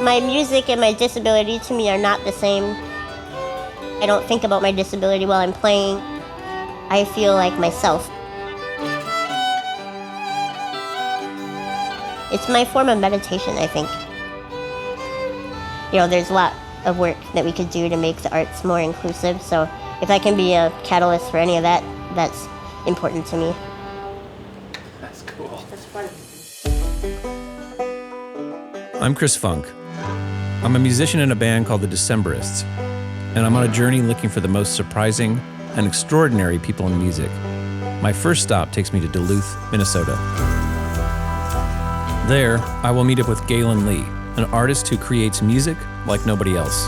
My music and my disability to me are not the same. I don't think about my disability while I'm playing. I feel like myself. It's my form of meditation, I think. You know, there's a lot of work that we could do to make the arts more inclusive, so if I can be a catalyst for any of that, that's important to me. That's cool. That's fun. I'm Chris Funk. I'm a musician in a band called the Decemberists, and I'm on a journey looking for the most surprising and extraordinary people in music. My first stop takes me to Duluth, Minnesota. There, I will meet up with Gaelynn Lea, an artist who creates music like nobody else.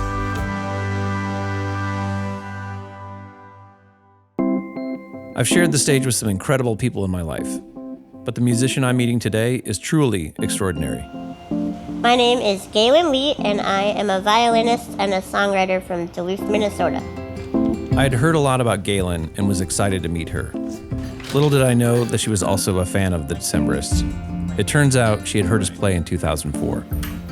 I've shared the stage with some incredible people in my life, but the musician I'm meeting today is truly extraordinary. My name is Gaelynn Lea, and I am a violinist and a songwriter from Duluth, Minnesota. I had heard a lot about Gaelynn and was excited to meet her. Little did I know that she was also a fan of the Decemberists. It turns out she had heard us play in 2004.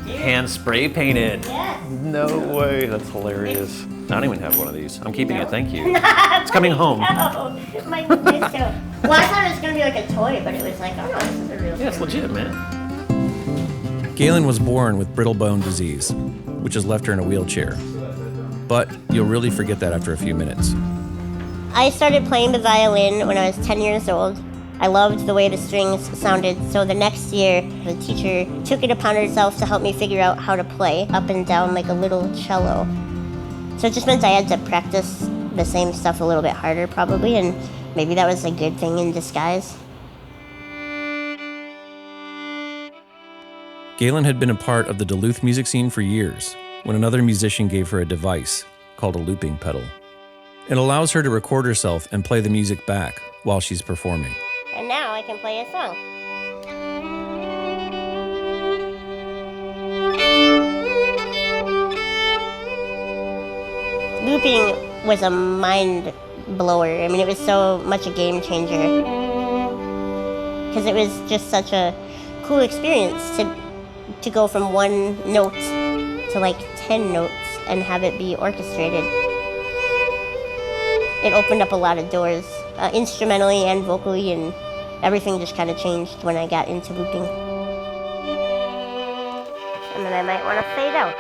Hand spray painted. Yes. No way, that's hilarious. I don't even have one of these. I'm keeping it, thank you. It's coming home. No, my goodness, too. Well, I thought it was going to be like a toy, but it was like, oh no, this is a real Yeah, it's thing. legit, man. Gaelynn was born with brittle bone disease, which has left her in a wheelchair. But you'll really forget that after a few minutes. I started playing the violin when I was 10 years old. I loved the way the strings sounded, so the next year, the teacher took it upon herself to help me figure out how to play up and down like a little cello. So it just meant I had to practice the same stuff a little bit harder probably, and maybe that was a good thing in disguise. Gaelynn had been a part of the Duluth music scene for years when another musician gave her a device called a looping pedal. It allows her to record herself and play the music back while she's performing. And now I can play a song. Looping was a mind blower. I mean, it was so much a game changer. Because it was just such a cool experience to go from one note to like 10 notes and have it be orchestrated. It opened up a lot of doors, instrumentally and vocally, and everything just kind of changed when I got into looping. And then I might want to fade out.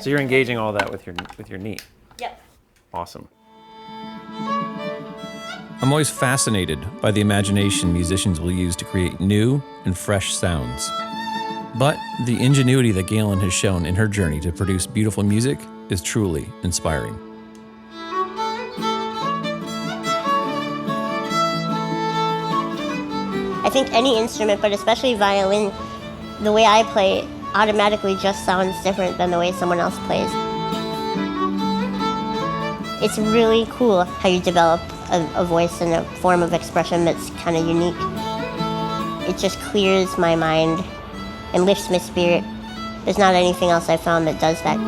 So you're engaging all that with your knee. Yep. Awesome. I'm always fascinated by the imagination musicians will use to create new and fresh sounds. But the ingenuity that Gaelynn has shown in her journey to produce beautiful music is truly inspiring. I think any instrument, but especially violin, the way I play automatically just sounds different than the way someone else plays. It's really cool how you develop a voice and a form of expression that's kind of unique. It just clears my mind and lifts my spirit. There's not anything else I've found that does that.